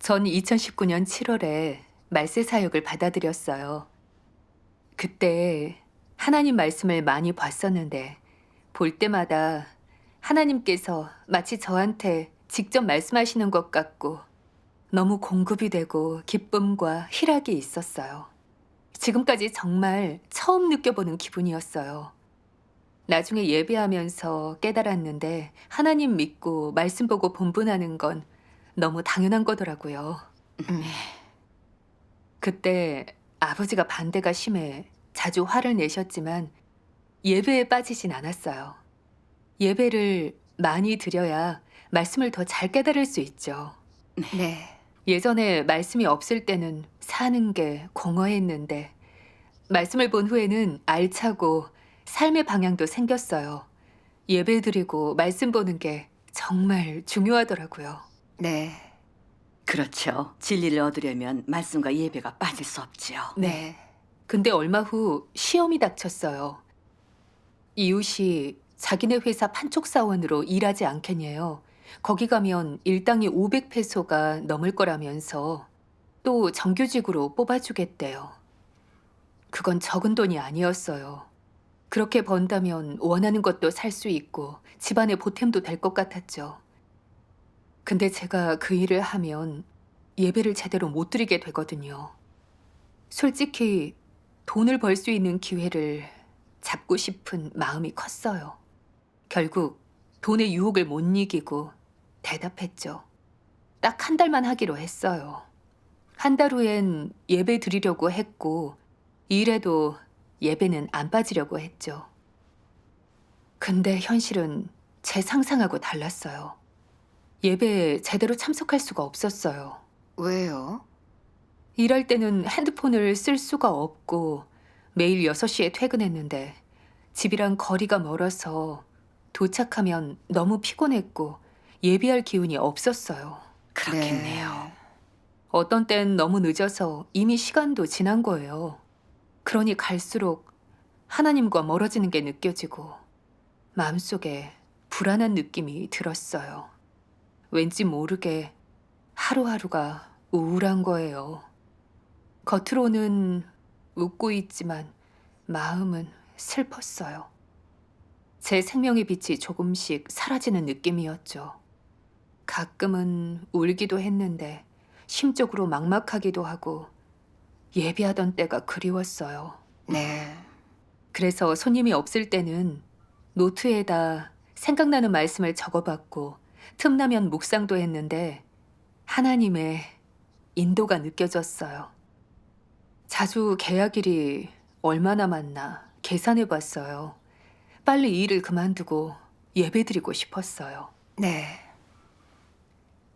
전 2019년 7월에 말세 사역을 받아들였어요. 그때 하나님 말씀을 많이 봤었는데 볼 때마다 하나님께서 마치 저한테 직접 말씀하시는 것 같고 너무 공급이 되고 기쁨과 희락이 있었어요. 지금까지 정말 처음 느껴보는 기분이었어요. 나중에 예배하면서 깨달았는데 하나님 믿고 말씀 보고 본분하는 건 너무 당연한 거더라고요. 음. 그때 아버지가 반대가 심해 자주 화를 내셨지만 예배에 빠지진 않았어요. 예배를 많이 드려야 말씀을 더 잘 깨달을 수 있죠. 네. 예전에 말씀이 없을 때는 사는 게 공허했는데 말씀을 본 후에는 알차고 삶의 방향도 생겼어요. 예배 드리고 말씀 보는 게 정말 중요하더라고요. 네. 그렇죠. 진리를 얻으려면 말씀과 예배가 빠질 수 없지요. 네. 근데 얼마 후 시험이 닥쳤어요. 이웃이 자기네 회사 판촉 사원으로 일하지 않겠냐요. 거기 가면 일당이 500페소가 넘을 거라면서 또 정규직으로 뽑아주겠대요. 그건 적은 돈이 아니었어요. 그렇게 번다면 원하는 것도 살 수 있고 집안의 보탬도 될 것 같았죠. 근데 제가 그 일을 하면 예배를 제대로 못 드리게 되거든요. 솔직히 돈을 벌 수 있는 기회를 잡고 싶은 마음이 컸어요. 결국 돈의 유혹을 못 이기고 대답했죠. 딱 한 달만 하기로 했어요. 한 달 후엔 예배 드리려고 했고 일에도 예배는 안 빠지려고 했죠. 근데 현실은 제 상상하고 달랐어요. 예배에 제대로 참석할 수가 없었어요. 왜요? 일할 때는 핸드폰을 쓸 수가 없고 매일 6시에 퇴근했는데 집이랑 거리가 멀어서 도착하면 너무 피곤했고 예비할 기운이 없었어요. 그렇겠네요. 어떤 땐 너무 늦어서 이미 시간도 지난 거예요. 그러니 갈수록 하나님과 멀어지는 게 느껴지고 마음속에 불안한 느낌이 들었어요. 왠지 모르게 하루하루가 우울한 거예요. 겉으로는 웃고 있지만 마음은 슬펐어요. 제 생명의 빛이 조금씩 사라지는 느낌이었죠. 가끔은 울기도 했는데 심적으로 막막하기도 하고 예비하던 때가 그리웠어요. 네. 그래서 손님이 없을 때는 노트에다 생각나는 말씀을 적어봤고 틈나면 묵상도 했는데 하나님의 인도가 느껴졌어요. 자주 계약일이 얼마 남았나 계산해 봤어요. 빨리 이 일을 그만두고 예배드리고 싶었어요. 네.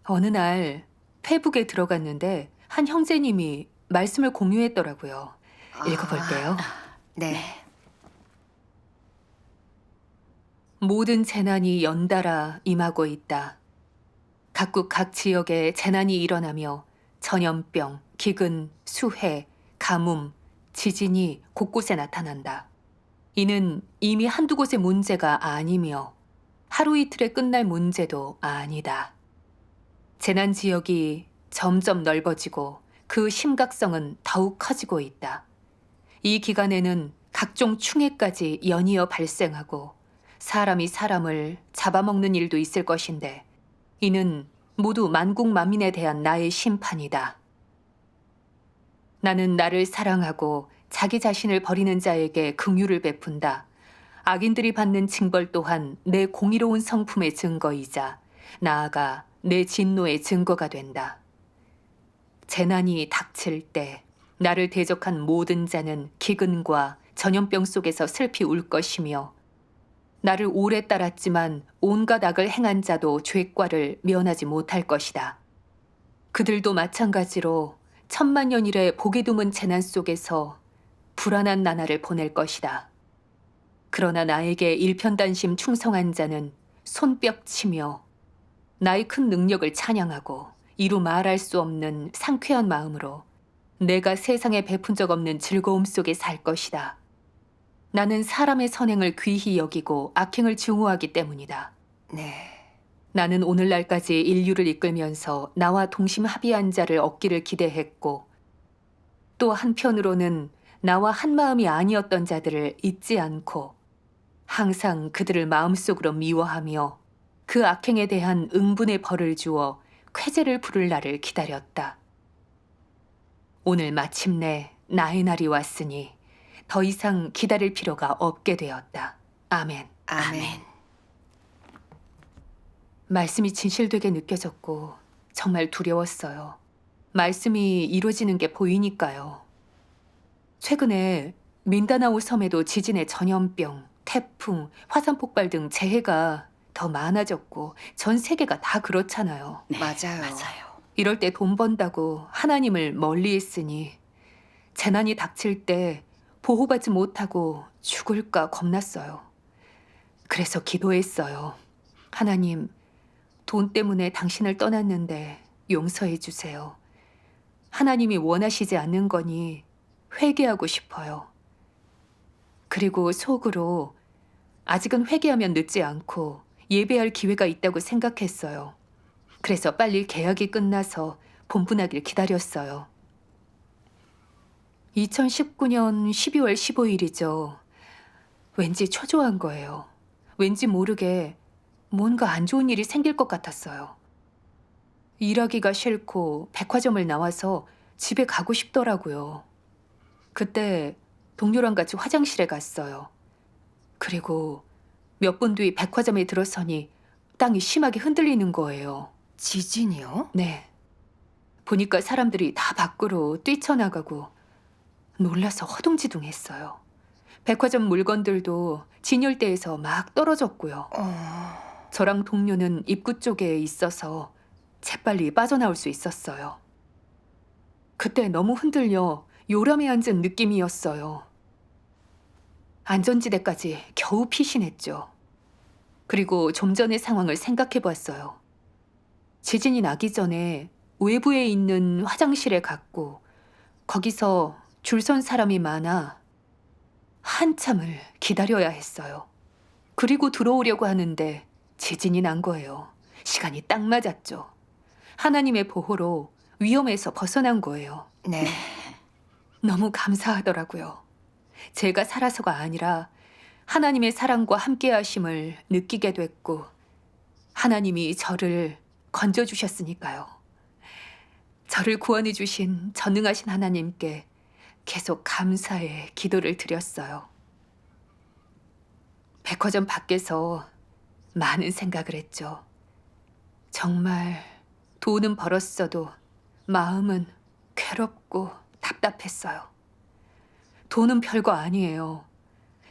어느 날 페북에 들어갔는데 한 형제님이 말씀을 공유했더라고요. 읽어볼게요. 네. 모든 재난이 연달아 임하고 있다. 각국 각 지역에 재난이 일어나며 전염병, 기근, 수해, 가뭄, 지진이 곳곳에 나타난다. 이는 이미 한두 곳의 문제가 아니며 하루 이틀에 끝날 문제도 아니다. 재난 지역이 점점 넓어지고 그 심각성은 더욱 커지고 있다. 이 기간에는 각종 충해까지 연이어 발생하고 사람이 사람을 잡아먹는 일도 있을 것인데 이는 모두 만국 만민에 대한 나의 심판이다. 나는 나를 사랑하고 자기 자신을 버리는 자에게 긍휼을 베푼다. 악인들이 받는 징벌 또한 내 공의로운 성품의 증거이자 나아가 내 진노의 증거가 된다. 재난이 닥칠 때 나를 대적한 모든 자는 기근과 전염병 속에서 슬피 울 것이며 나를 오래 따랐지만 온갖 악을 행한 자도 죄과를 면하지 못할 것이다. 그들도 마찬가지로 천만년 이래 보기 드문 재난 속에서 불안한 나날을 보낼 것이다. 그러나 나에게 일편단심 충성한 자는 손뼉치며 나의 큰 능력을 찬양하고 이루 말할 수 없는 상쾌한 마음으로 내가 세상에 베푼 적 없는 즐거움 속에 살 것이다. 나는 사람의 선행을 귀히 여기고 악행을 증오하기 때문이다. 네. 나는 오늘날까지 인류를 이끌면서 나와 동심합의한 자를 얻기를 기대했고 또 한편으로는 나와 한마음이 아니었던 자들을 잊지 않고 항상 그들을 마음속으로 미워하며 그 악행에 대한 응분의 벌을 주어 쾌재를 부를 날을 기다렸다. 오늘 마침내 나의 날이 왔으니 더 이상 기다릴 필요가 없게 되었다. 아멘. 아멘. 말씀이 진실되게 느껴졌고 정말 두려웠어요. 말씀이 이루어지는 게 보이니까요. 최근에 민다나오 섬에도 지진의 전염병, 태풍, 화산 폭발 등 재해가 더 많아졌고 전 세계가 다 그렇잖아요. 네, 맞아요. 맞아요. 이럴 때 돈 번다고 하나님을 멀리했으니 재난이 닥칠 때 보호받지 못하고 죽을까 겁났어요. 그래서 기도했어요. 하나님, 돈 때문에 당신을 떠났는데 용서해 주세요. 하나님이 원하시지 않는 거니 회개하고 싶어요. 그리고 속으로 아직은 회개하면 늦지 않고 예배할 기회가 있다고 생각했어요. 그래서 빨리 계약이 끝나서 본분하길 기다렸어요. 2019년 12월 15일이죠. 왠지 초조한 거예요. 왠지 모르게 뭔가 안 좋은 일이 생길 것 같았어요. 일하기가 싫고 백화점을 나와서 집에 가고 싶더라고요. 그때 동료랑 같이 화장실에 갔어요. 그리고 몇 분 뒤 백화점에 들어서니 땅이 심하게 흔들리는 거예요. 지진이요? 네. 보니까 사람들이 다 밖으로 뛰쳐나가고 놀라서 허둥지둥했어요. 백화점 물건들도 진열대에서 막 떨어졌고요. 저랑 동료는 입구 쪽에 있어서 재빨리 빠져나올 수 있었어요. 그때 너무 흔들려 요람에 앉은 느낌이었어요. 안전지대까지 겨우 피신했죠. 그리고 좀 전의 상황을 생각해 봤어요. 지진이 나기 전에 외부에 있는 화장실에 갔고 거기서 줄 선 사람이 많아 한참을 기다려야 했어요. 그리고 들어오려고 하는데 지진이 난 거예요. 시간이 딱 맞았죠. 하나님의 보호로 위험에서 벗어난 거예요. 네. 너무 감사하더라고요. 제가 살아서가 아니라 하나님의 사랑과 함께 하심을 느끼게 됐고 하나님이 저를 건져주셨으니까요. 저를 구원해 주신 전능하신 하나님께 계속 감사의 기도를 드렸어요. 백화점 밖에서 많은 생각을 했죠. 정말 돈은 벌었어도 마음은 괴롭고 답답했어요. 돈은 별거 아니에요.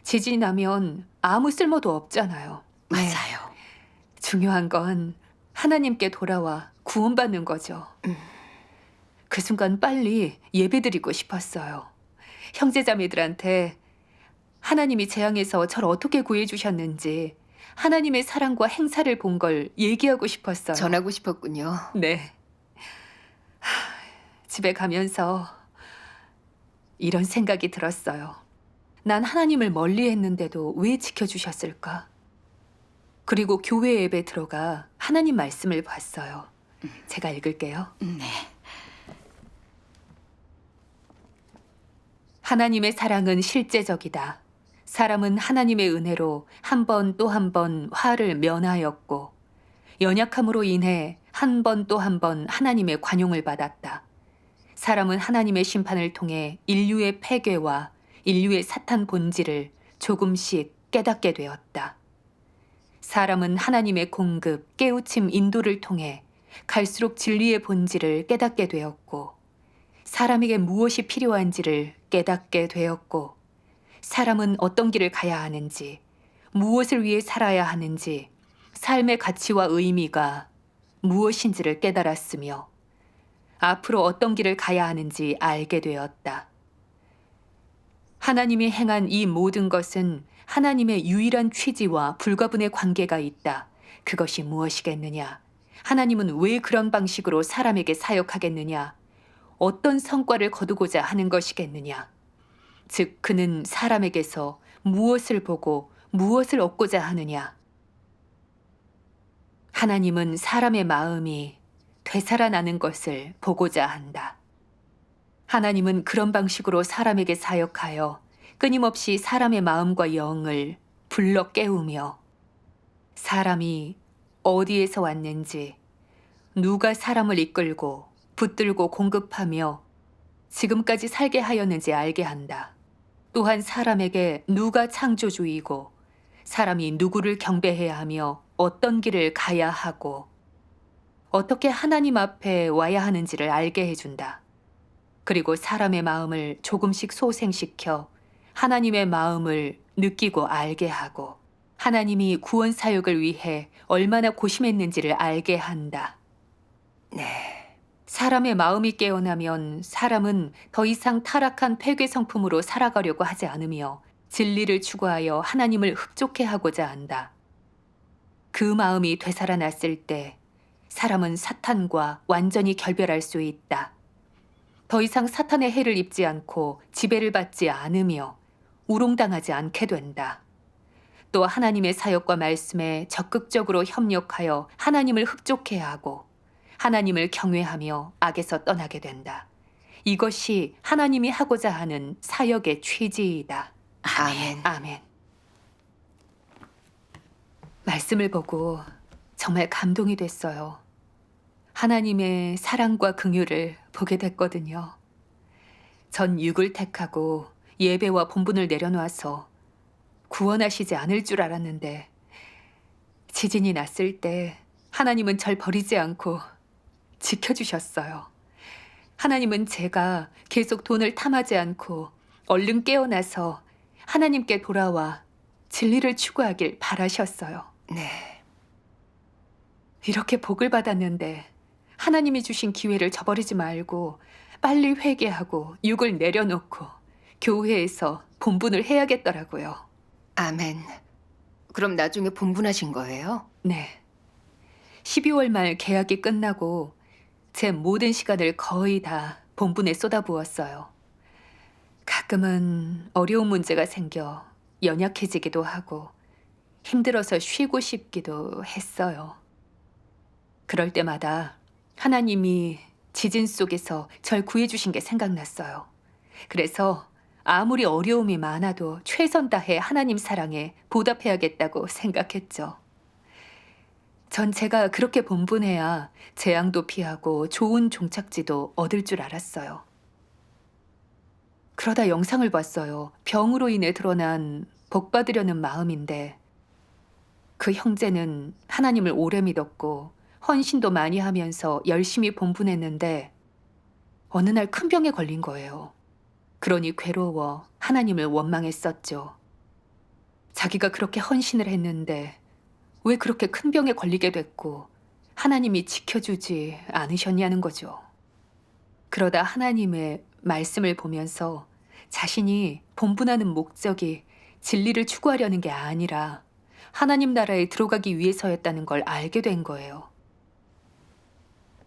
지진이 나면 아무 쓸모도 없잖아요. 네. 맞아요. 중요한 건 하나님께 돌아와 구원받는 거죠. 그 순간 빨리 예배드리고 싶었어요. 형제자매들한테 하나님이 재앙에서 저를 어떻게 구해주셨는지 하나님의 사랑과 행사를 본 걸 얘기하고 싶었어요. 전하고 싶었군요. 네. 집에 가면서 이런 생각이 들었어요. 난 하나님을 멀리 했는데도 왜 지켜주셨을까? 그리고 교회 예배 들어가 하나님 말씀을 봤어요. 제가 읽을게요. 네. 하나님의 사랑은 실제적이다. 사람은 하나님의 은혜로 한 번 또 한 번 화를 면하였고 연약함으로 인해 한 번 또 한 번 하나님의 관용을 받았다. 사람은 하나님의 심판을 통해 인류의 폐괴와 인류의 사탄 본질을 조금씩 깨닫게 되었다. 사람은 하나님의 공급, 깨우침, 인도를 통해 갈수록 진리의 본질을 깨닫게 되었고 사람에게 무엇이 필요한지를 깨닫게 되었고 사람은 어떤 길을 가야 하는지 무엇을 위해 살아야 하는지 삶의 가치와 의미가 무엇인지를 깨달았으며 앞으로 어떤 길을 가야 하는지 알게 되었다. 하나님이 행한 이 모든 것은 하나님의 유일한 취지와 불가분의 관계가 있다. 그것이 무엇이겠느냐? 하나님은 왜 그런 방식으로 사람에게 사역하겠느냐? 어떤 성과를 거두고자 하는 것이겠느냐? 즉 그는 사람에게서 무엇을 보고 무엇을 얻고자 하느냐? 하나님은 사람의 마음이 되살아나는 것을 보고자 한다. 하나님은 그런 방식으로 사람에게 사역하여 끊임없이 사람의 마음과 영을 불러 깨우며 사람이 어디에서 왔는지, 누가 사람을 이끌고 붙들고 공급하며 지금까지 살게 하였는지 알게 한다. 또한 사람에게 누가 창조주이고 사람이 누구를 경배해야 하며 어떤 길을 가야 하고 어떻게 하나님 앞에 와야 하는지를 알게 해준다. 그리고 사람의 마음을 조금씩 소생시켜 하나님의 마음을 느끼고 알게 하고 하나님이 구원 사역을 위해 얼마나 고심했는지를 알게 한다. 네. 사람의 마음이 깨어나면 사람은 더 이상 타락한 폐괴 성품으로 살아가려고 하지 않으며 진리를 추구하여 하나님을 흡족해 하고자 한다. 그 마음이 되살아났을 때 사람은 사탄과 완전히 결별할 수 있다. 더 이상 사탄의 해를 입지 않고 지배를 받지 않으며 우롱당하지 않게 된다. 또 하나님의 사역과 말씀에 적극적으로 협력하여 하나님을 흡족해야 하고 하나님을 경외하며 악에서 떠나게 된다. 이것이 하나님이 하고자 하는 사역의 취지이다. 아멘. 아멘. 말씀을 보고 정말 감동이 됐어요. 하나님의 사랑과 긍휼을 보게 됐거든요. 전 육을 택하고 예배와 본분을 내려놓아서 구원하시지 않을 줄 알았는데 지진이 났을 때 하나님은 절 버리지 않고 지켜주셨어요. 하나님은 제가 계속 돈을 탐하지 않고 얼른 깨어나서 하나님께 돌아와 진리를 추구하길 바라셨어요. 네. 이렇게 복을 받았는데 하나님이 주신 기회를 저버리지 말고 빨리 회개하고 육을 내려놓고 교회에서 본분을 해야겠더라고요. 아멘. 그럼 나중에 본분하신 거예요? 네. 12월 말 계약이 끝나고 제 모든 시간을 거의 다 본분에 쏟아부었어요. 가끔은 어려운 문제가 생겨 연약해지기도 하고 힘들어서 쉬고 싶기도 했어요. 그럴 때마다 하나님이 지진 속에서 절 구해주신 게 생각났어요. 그래서 아무리 어려움이 많아도 최선 다해 하나님 사랑에 보답해야겠다고 생각했죠. 전 제가 그렇게 본분해야 재앙도 피하고 좋은 종착지도 얻을 줄 알았어요. 그러다 영상을 봤어요. 병으로 인해 드러난 복 받으려는 마음인데 그 형제는 하나님을 오래 믿었고 헌신도 많이 하면서 열심히 본분했는데 어느 날 큰 병에 걸린 거예요. 그러니 괴로워 하나님을 원망했었죠. 자기가 그렇게 헌신을 했는데 왜 그렇게 큰 병에 걸리게 됐고 하나님이 지켜주지 않으셨냐는 거죠. 그러다 하나님의 말씀을 보면서 자신이 본분하는 목적이 진리를 추구하려는 게 아니라 하나님 나라에 들어가기 위해서였다는 걸 알게 된 거예요.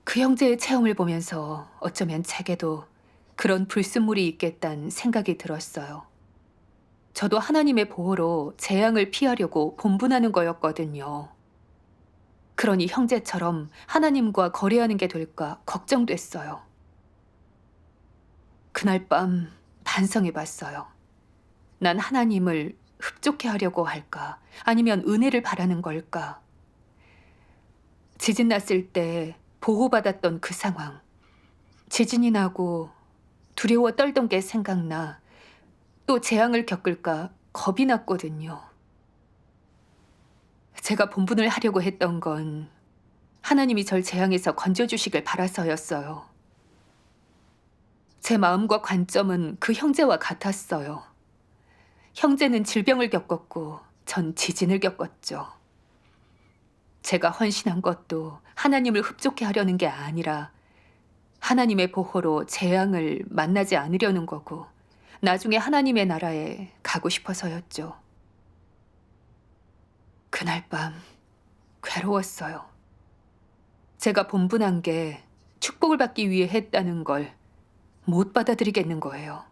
그 형제의 체험을 보면서 어쩌면 제게도 그런 불순물이 있겠다는 생각이 들었어요. 저도 하나님의 보호로 재앙을 피하려고 본분하는 거였거든요. 그러니 형제처럼 하나님과 거래하는 게 될까 걱정됐어요. 그날 밤 반성해 봤어요. 난 하나님을 흡족해 하려고 할까? 아니면 은혜를 바라는 걸까? 지진 났을 때 보호받았던 그 상황. 지진이 나고 두려워 떨던 게 생각나 또 재앙을 겪을까 겁이 났거든요. 제가 본분을 하려고 했던 건 하나님이 절 재앙에서 건져주시길 바라서였어요. 제 마음과 관점은 그 형제와 같았어요. 형제는 질병을 겪었고 전 지진을 겪었죠. 제가 헌신한 것도 하나님을 흡족해 하려는 게 아니라 하나님의 보호로 재앙을 만나지 않으려는 거고 나중에 하나님의 나라에 가고 싶어서였죠. 그날 밤 괴로웠어요. 제가 본분한 게 축복을 받기 위해 했다는 걸 못 받아들이겠는 거예요.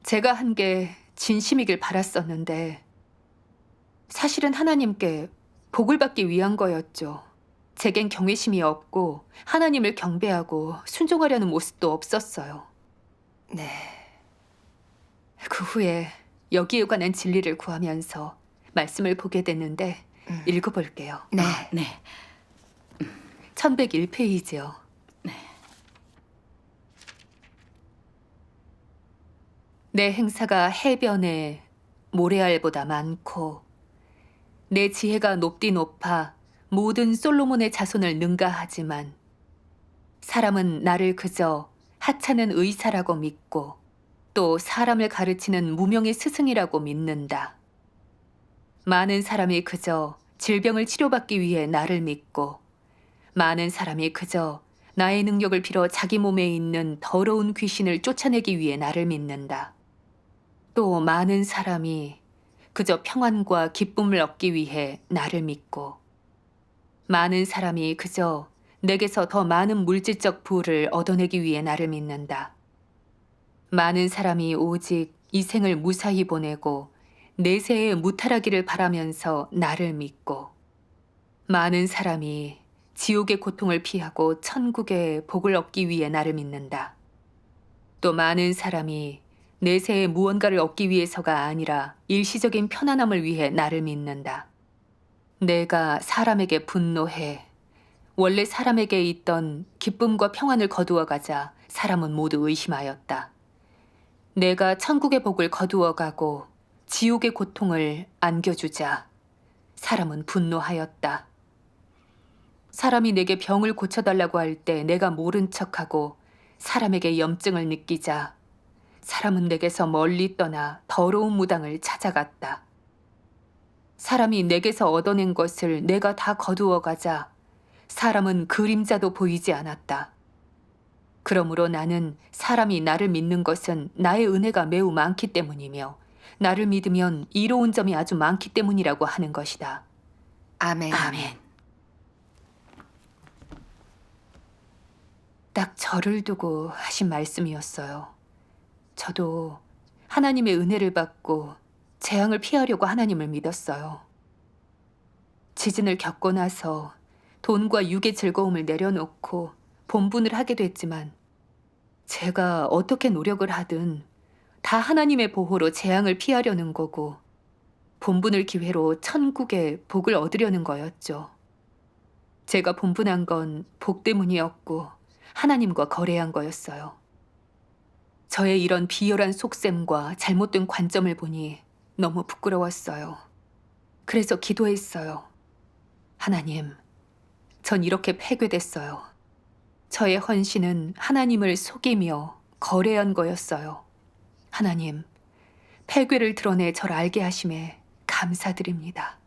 제가 한 게 진심이길 바랐었는데 사실은 하나님께 복을 받기 위한 거였죠. 제겐 경외심이 없고 하나님을 경배하고 순종하려는 모습도 없었어요. 네. 그 후에 여기에 관한 진리를 구하면서 말씀을 보게 됐는데 읽어볼게요. 네. 네. 1101페이지요. 내 행사가 해변에 모래알보다 많고 내 지혜가 높디 높아 모든 솔로몬의 자손을 능가하지만 사람은 나를 그저 하찮은 의사라고 믿고 또 사람을 가르치는 무명의 스승이라고 믿는다. 많은 사람이 그저 질병을 치료받기 위해 나를 믿고 많은 사람이 그저 나의 능력을 빌어 자기 몸에 있는 더러운 귀신을 쫓아내기 위해 나를 믿는다. 또 많은 사람이 그저 평안과 기쁨을 얻기 위해 나를 믿고 많은 사람이 그저 내게서 더 많은 물질적 부를 얻어내기 위해 나를 믿는다. 많은 사람이 오직 이 생을 무사히 보내고 내세에 무탈하기를 바라면서 나를 믿고 많은 사람이 지옥의 고통을 피하고 천국의 복을 얻기 위해 나를 믿는다. 또 많은 사람이 내세에 무언가를 얻기 위해서가 아니라 일시적인 편안함을 위해 나를 믿는다. 내가 사람에게 분노해 원래 사람에게 있던 기쁨과 평안을 거두어 가자 사람은 모두 의심하였다. 내가 천국의 복을 거두어 가고 지옥의 고통을 안겨주자 사람은 분노하였다. 사람이 내게 병을 고쳐달라고 할 때 내가 모른 척하고 사람에게 염증을 느끼자 사람은 내게서 멀리 떠나 더러운 무당을 찾아갔다. 사람이 내게서 얻어낸 것을 내가 다 거두어 가자 사람은 그림자도 보이지 않았다. 그러므로 나는 사람이 나를 믿는 것은 나의 은혜가 매우 많기 때문이며 나를 믿으면 이로운 점이 아주 많기 때문이라고 하는 것이다. 아멘. 아멘. 딱 저를 두고 하신 말씀이었어요. 저도 하나님의 은혜를 받고 재앙을 피하려고 하나님을 믿었어요. 지진을 겪고 나서 돈과 육의 즐거움을 내려놓고 본분을 하게 됐지만 제가 어떻게 노력을 하든 다 하나님의 보호로 재앙을 피하려는 거고 본분을 기회로 천국의 복을 얻으려는 거였죠. 제가 본분한 건 복 때문이었고 하나님과 거래한 거였어요. 저의 이런 비열한 속셈과 잘못된 관점을 보니 너무 부끄러웠어요. 그래서 기도했어요. 하나님, 전 이렇게 패괴됐어요. 저의 헌신은 하나님을 속이며 거래한 거였어요. 하나님, 패괴를 드러내 저를 알게 하심에 감사드립니다.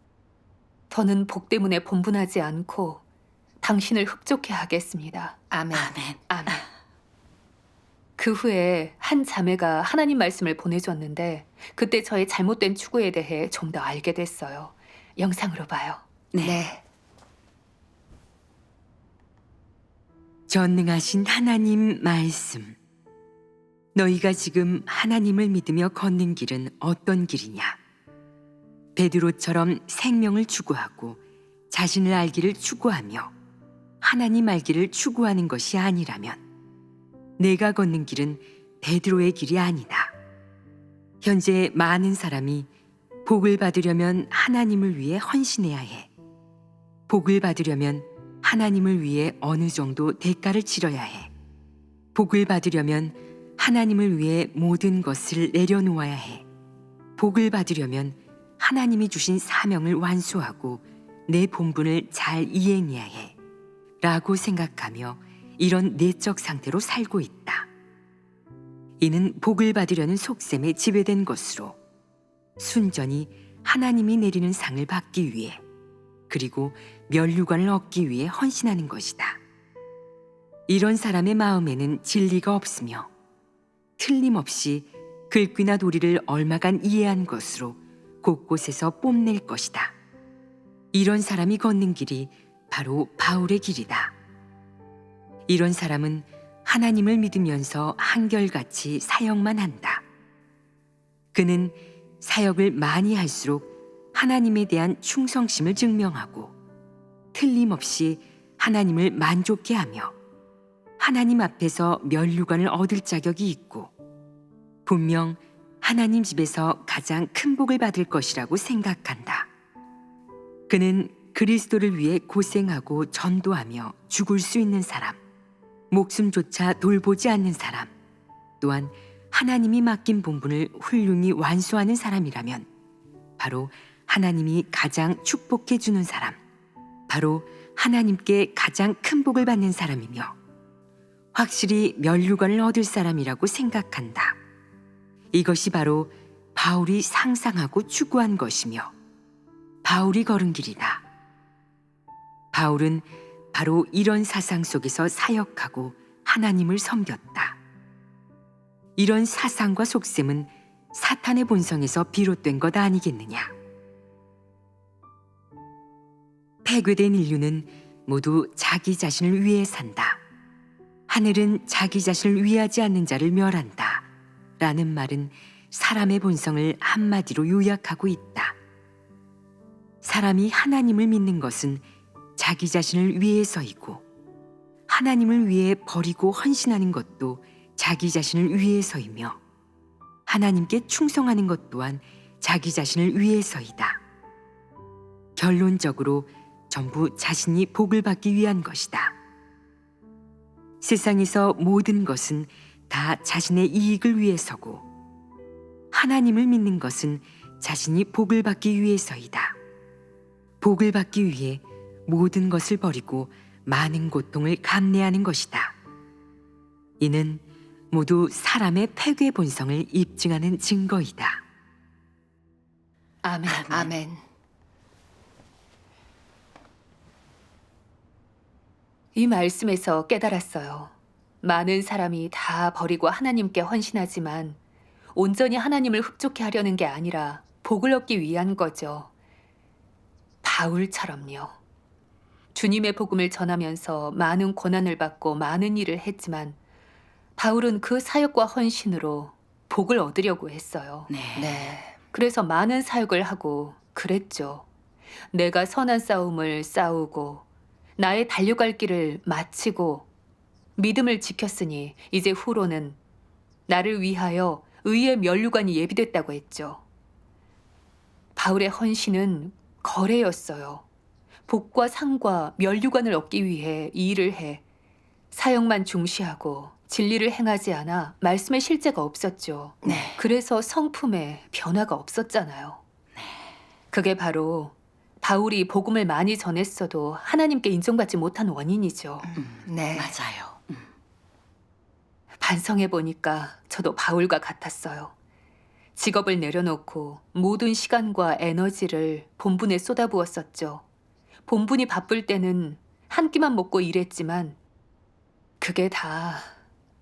더는 복 때문에 본분하지 않고 당신을 흡족해 하겠습니다. 아멘. 아멘. 아멘. 그 후에 한 자매가 하나님 말씀을 보내줬는데 그때 저의 잘못된 추구에 대해 좀 더 알게 됐어요. 영상으로 봐요. 네. 전능하신 하나님 말씀. 너희가 지금 하나님을 믿으며 걷는 길은 어떤 길이냐? 베드로처럼 생명을 추구하고 자신을 알기를 추구하며 하나님 알기를 추구하는 것이 아니라면 내가 걷는 길은 베드로의 길이 아니다. 현재 많은 사람이 복을 받으려면 하나님을 위해 헌신해야 해. 복을 받으려면 하나님을 위해 어느 정도 대가를 치러야 해. 복을 받으려면 하나님을 위해 모든 것을 내려놓아야 해. 복을 받으려면 하나님이 주신 사명을 완수하고 내 본분을 잘 이행해야 해. 라고 생각하며 이런 내적 상태로 살고 있다. 이는 복을 받으려는 속셈에 지배된 것으로 순전히 하나님이 내리는 상을 받기 위해 그리고 면류관을 얻기 위해 헌신하는 것이다. 이런 사람의 마음에는 진리가 없으며 틀림없이 글귀나 도리를 얼마간 이해한 것으로 곳곳에서 뽐낼 것이다. 이런 사람이 걷는 길이 바로 바울의 길이다. 이런 사람은 하나님을 믿으면서 한결같이 사역만 한다. 그는 사역을 많이 할수록 하나님에 대한 충성심을 증명하고 틀림없이 하나님을 만족해 하며 하나님 앞에서 면류관을 얻을 자격이 있고 분명 하나님 집에서 가장 큰 복을 받을 것이라고 생각한다. 그는 그리스도를 위해 고생하고 전도하며 죽을 수 있는 사람, 목숨조차 돌보지 않는 사람, 또한 하나님이 맡긴 본분을 훌륭히 완수하는 사람이라면 바로 하나님이 가장 축복해 주는 사람, 바로 하나님께 가장 큰 복을 받는 사람이며 확실히 면류관을 얻을 사람이라고 생각한다. 이것이 바로 바울이 상상하고 추구한 것이며 바울이 걸은 길이다. 바울은 바로 이런 사상 속에서 사역하고 하나님을 섬겼다. 이런 사상과 속셈은 사탄의 본성에서 비롯된 것 아니겠느냐. 폐괴된 인류는 모두 자기 자신을 위해 산다. 하늘은 자기 자신을 위하지 않는 자를 멸한다. 라는 말은 사람의 본성을 한마디로 요약하고 있다. 사람이 하나님을 믿는 것은 자기 자신을 위해서이고 하나님을 위해 버리고 헌신하는 것도 자기 자신을 위해서이며 하나님께 충성하는 것 또한 자기 자신을 위해서이다. 결론적으로 전부 자신이 복을 받기 위한 것이다. 세상에서 모든 것은 다 자신의 이익을 위해서고 하나님을 믿는 것은 자신이 복을 받기 위해서이다. 복을 받기 위해 모든 것을 버리고 많은 고통을 감내하는 것이다. 이는 모두 사람의 폐괴 본성을 입증하는 증거이다. 아멘. 아멘. 이 말씀에서 깨달았어요. 많은 사람이 다 버리고 하나님께 헌신하지만 온전히 하나님을 흡족해 하려는 게 아니라 복을 얻기 위한 거죠. 바울처럼요. 주님의 복음을 전하면서 많은 고난을 받고 많은 일을 했지만 바울은 그 사역과 헌신으로 복을 얻으려고 했어요. 네. 네. 그래서 많은 사역을 하고 그랬죠. 내가 선한 싸움을 싸우고 나의 달려갈 길을 마치고 믿음을 지켰으니 이제 후로는 나를 위하여 의의 면류관이 예비됐다고 했죠. 바울의 헌신은 거래였어요. 복과 상과 면류관을 얻기 위해 이 일을 해 사역만 중시하고 진리를 행하지 않아 말씀의 실제가 없었죠. 네. 그래서 성품에 변화가 없었잖아요. 그게 바로 바울이 복음을 많이 전했어도 하나님께 인정받지 못한 원인이죠. 네. 맞아요. 반성해 보니까 저도 바울과 같았어요. 직업을 내려놓고 모든 시간과 에너지를 본분에 쏟아부었었죠. 본분이 바쁠 때는 한 끼만 먹고 일했지만 그게 다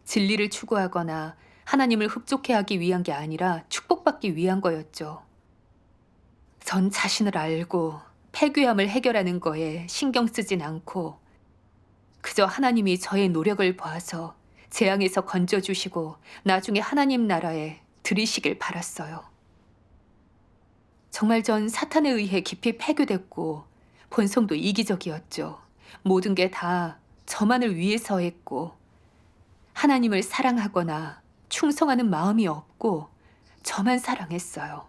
진리를 추구하거나 하나님을 흡족해 하기 위한 게 아니라 축복받기 위한 거였죠. 전 자신을 알고 폐괴함을 해결하는 거에 신경 쓰진 않고 그저 하나님이 저의 노력을 봐서 재앙에서 건져주시고 나중에 하나님 나라에 들이시길 바랐어요. 정말 전 사탄에 의해 깊이 폐괴됐고 본성도 이기적이었죠. 모든 게 다 저만을 위해서 했고 하나님을 사랑하거나 충성하는 마음이 없고 저만 사랑했어요.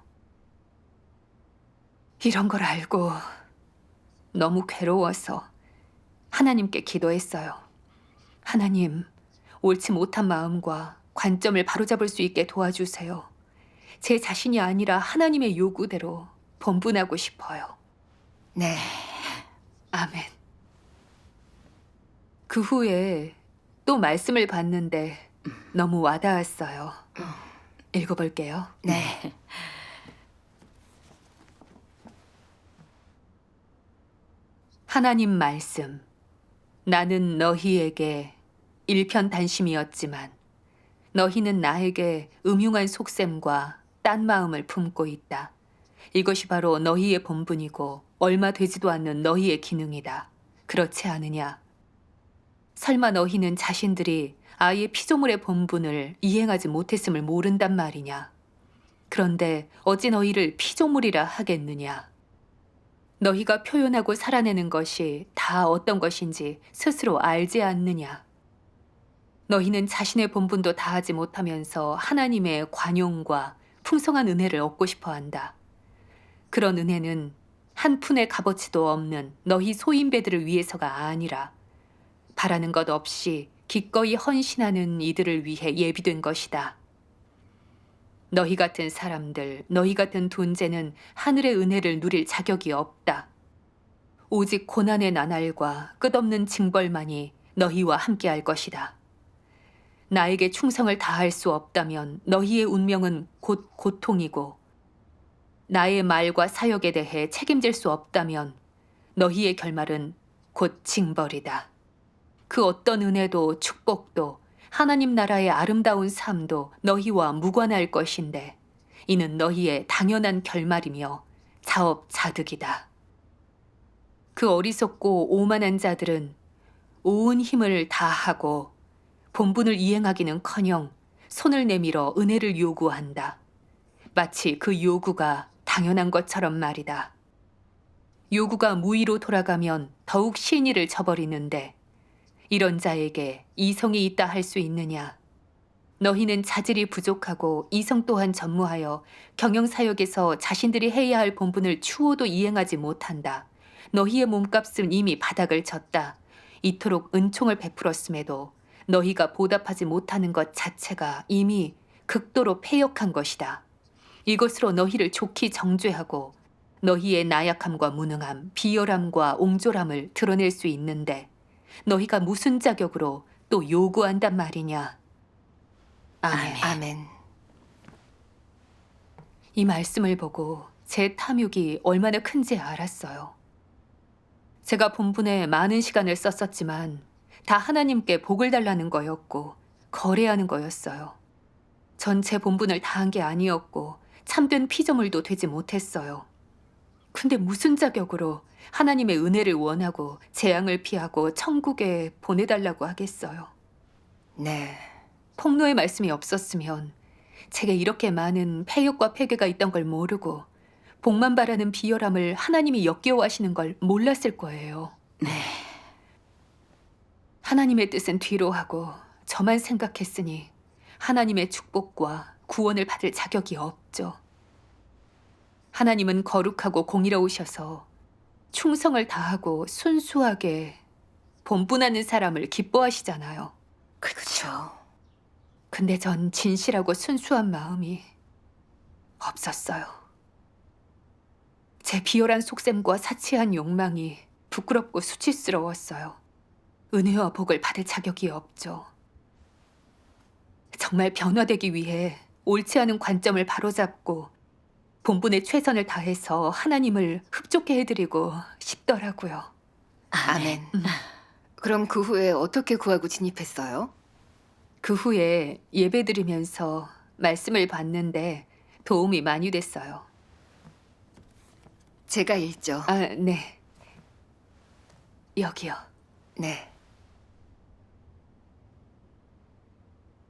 이런 걸 알고 너무 괴로워서 하나님께 기도했어요. 하나님, 옳지 못한 마음과 관점을 바로잡을 수 있게 도와주세요. 제 자신이 아니라 하나님의 요구대로 본분하고 싶어요. 네. 아멘. 그 후에 또 말씀을 봤는데 너무 와닿았어요. 읽어볼게요. 네. 하나님 말씀. 나는 너희에게 일편단심이었지만 너희는 나에게 음흉한 속셈과 딴 마음을 품고 있다. 이것이 바로 너희의 본분이고 얼마 되지도 않는 너희의 기능이다. 그렇지 않으냐? 설마 너희는 자신들이 아이의 피조물의 본분을 이행하지 못했음을 모른단 말이냐? 그런데 어찌 너희를 피조물이라 하겠느냐? 너희가 표현하고 살아내는 것이 다 어떤 것인지 스스로 알지 않느냐? 너희는 자신의 본분도 다하지 못하면서 하나님의 관용과 풍성한 은혜를 얻고 싶어 한다. 그런 은혜는 한 푼의 값어치도 없는 너희 소인배들을 위해서가 아니라 바라는 것 없이 기꺼이 헌신하는 이들을 위해 예비된 것이다. 너희 같은 사람들, 너희 같은 돈재는 하늘의 은혜를 누릴 자격이 없다. 오직 고난의 나날과 끝없는 징벌만이 너희와 함께할 것이다. 나에게 충성을 다할 수 없다면 너희의 운명은 곧 고통이고, 나의 말과 사역에 대해 책임질 수 없다면 너희의 결말은 곧 징벌이다. 그 어떤 은혜도 축복도 하나님 나라의 아름다운 삶도 너희와 무관할 것인데, 이는 너희의 당연한 결말이며 자업자득이다. 그 어리석고 오만한 자들은 온 힘을 다하고 본분을 이행하기는커녕 손을 내밀어 은혜를 요구한다. 마치 그 요구가 당연한 것처럼 말이다. 요구가 무의로 돌아가면 더욱 신의를 저버리는데, 이런 자에게 이성이 있다 할 수 있느냐? 너희는 자질이 부족하고 이성 또한 전무하여 경영사역에서 자신들이 해야 할 본분을 추호도 이행하지 못한다. 너희의 몸값은 이미 바닥을 쳤다. 이토록 은총을 베풀었음에도 너희가 보답하지 못하는 것 자체가 이미 극도로 패역한 것이다. 이것으로 너희를 좋게 정죄하고 너희의 나약함과 무능함, 비열함과 옹졸함을 드러낼 수 있는데, 너희가 무슨 자격으로 또 요구한단 말이냐? 아멘. 아멘. 이 말씀을 보고 제 탐욕이 얼마나 큰지 알았어요. 제가 본분에 많은 시간을 썼었지만 다 하나님께 복을 달라는 거였고 거래하는 거였어요. 전 제 본분을 다한 게 아니었고 참된 피조물도 되지 못했어요. 근데 무슨 자격으로 하나님의 은혜를 원하고 재앙을 피하고 천국에 보내달라고 하겠어요. 네. 폭로의 말씀이 없었으면 제게 이렇게 많은 폐역과 폐괴가 있던 걸 모르고 복만 바라는 비열함을 하나님이 역겨워하시는 걸 몰랐을 거예요. 네. 하나님의 뜻은 뒤로 하고 저만 생각했으니 하나님의 축복과 구원을 받을 자격이 없죠. 하나님은 거룩하고 공의로우셔서 충성을 다하고 순수하게 본분하는 사람을 기뻐하시잖아요. 그렇죠. 근데 전 진실하고 순수한 마음이 없었어요. 제 비열한 속셈과 사치한 욕망이 부끄럽고 수치스러웠어요. 은혜와 복을 받을 자격이 없죠. 정말 변화되기 위해 옳지 않은 관점을 바로잡고 본분에 최선을 다해서 하나님을 흡족해 해드리고 싶더라고요. 아멘. 그럼 그 후에 어떻게 구하고 진입했어요? 그 후에 예배드리면서 말씀을 받는데 도움이 많이 됐어요. 제가 읽죠. 아, 네. 여기요. 네.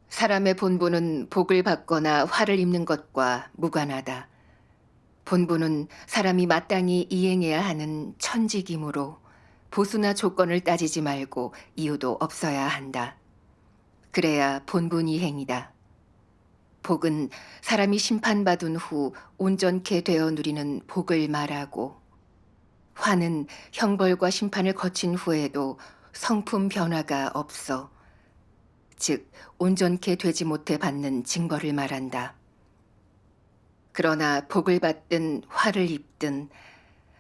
사람의 본분은 복을 받거나 화를 입는 것과 무관하다. 본분은 사람이 마땅히 이행해야 하는 천직이므로 보수나 조건을 따지지 말고 이유도 없어야 한다. 그래야 본분 이행이다. 복은 사람이 심판받은 후 온전케 되어 누리는 복을 말하고, 화는 형벌과 심판을 거친 후에도 성품 변화가 없어, 즉 온전케 되지 못해 받는 징벌을 말한다. 그러나 복을 받든 화를 입든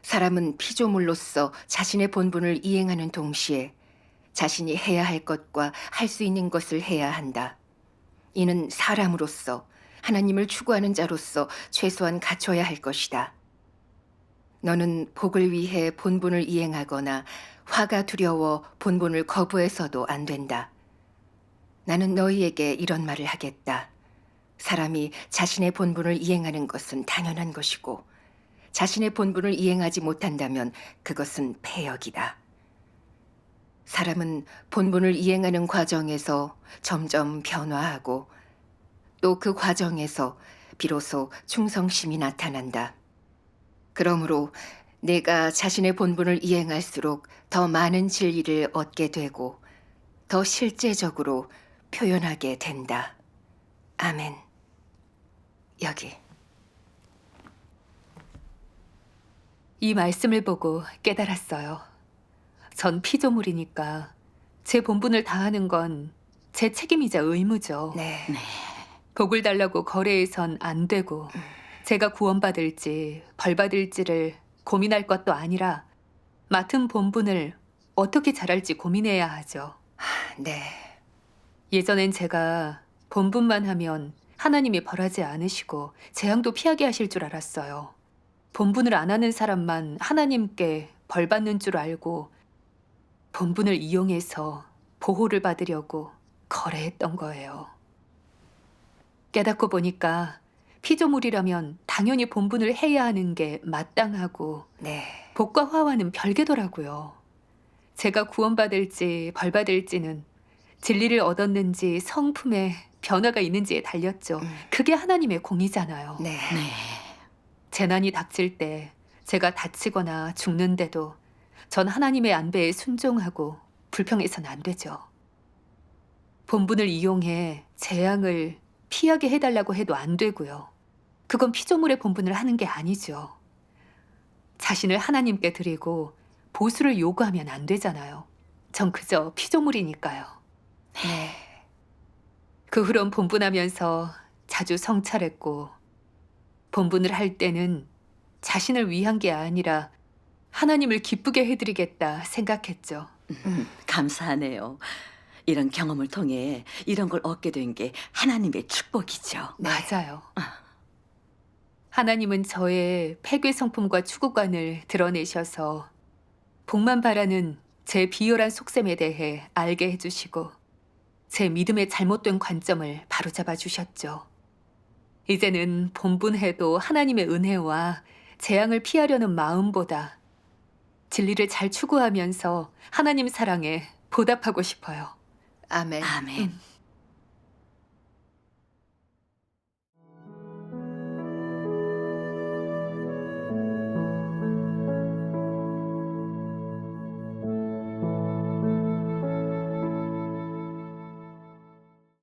사람은 피조물로서 자신의 본분을 이행하는 동시에 자신이 해야 할 것과 할 수 있는 것을 해야 한다. 이는 사람으로서 하나님을 추구하는 자로서 최소한 갖춰야 할 것이다. 너는 복을 위해 본분을 이행하거나 화가 두려워 본분을 거부해서도 안 된다. 나는 너희에게 이런 말을 하겠다. 사람이 자신의 본분을 이행하는 것은 당연한 것이고 자신의 본분을 이행하지 못한다면 그것은 패역이다. 사람은 본분을 이행하는 과정에서 점점 변화하고 또 그 과정에서 비로소 충성심이 나타난다. 그러므로 내가 자신의 본분을 이행할수록 더 많은 진리를 얻게 되고 더 실제적으로 표현하게 된다. 아멘. 여기. 이 말씀을 보고 깨달았어요. 전 피조물이니까 제 본분을 다하는 건 제 책임이자 의무죠. 네. 복을 달라고 거래해선 안 되고 제가 구원받을지 벌받을지를 고민할 것도 아니라 맡은 본분을 어떻게 잘할지 고민해야 하죠. 네. 예전엔 제가 본분만 하면 하나님이 벌하지 않으시고 재앙도 피하게 하실 줄 알았어요. 본분을 안 하는 사람만 하나님께 벌받는 줄 알고 본분을 이용해서 보호를 받으려고 거래했던 거예요. 깨닫고 보니까 피조물이라면 당연히 본분을 해야 하는 게 마땅하고 네. 복과 화와는 별개더라고요. 제가 구원받을지 벌받을지는 진리를 얻었는지 성품에 변화가 있는지에 달렸죠. 그게 하나님의 공이잖아요. 네. 네. 재난이 닥칠 때 제가 다치거나 죽는데도 전 하나님의 안배에 순종하고 불평해서는 안 되죠. 본분을 이용해 재앙을 피하게 해달라고 해도 안 되고요. 그건 피조물의 본분을 하는 게 아니죠. 자신을 하나님께 드리고 보수를 요구하면 안 되잖아요. 전 그저 피조물이니까요. 네. 그 후론 본분하면서 자주 성찰했고 본분을 할 때는 자신을 위한 게 아니라 하나님을 기쁘게 해드리겠다 생각했죠. 감사하네요. 이런 경험을 통해 이런 걸 얻게 된 게 하나님의 축복이죠. 네. 맞아요. 하나님은 저의 폐괴 성품과 추구관을 드러내셔서 복만 바라는 제 비열한 속셈에 대해 알게 해주시고 제 믿음의 잘못된 관점을 바로잡아 주셨죠. 이제는 본분해도 하나님의 은혜와 재앙을 피하려는 마음보다 진리를 잘 추구하면서 하나님 사랑에 보답하고 싶어요. 아멘. 아멘.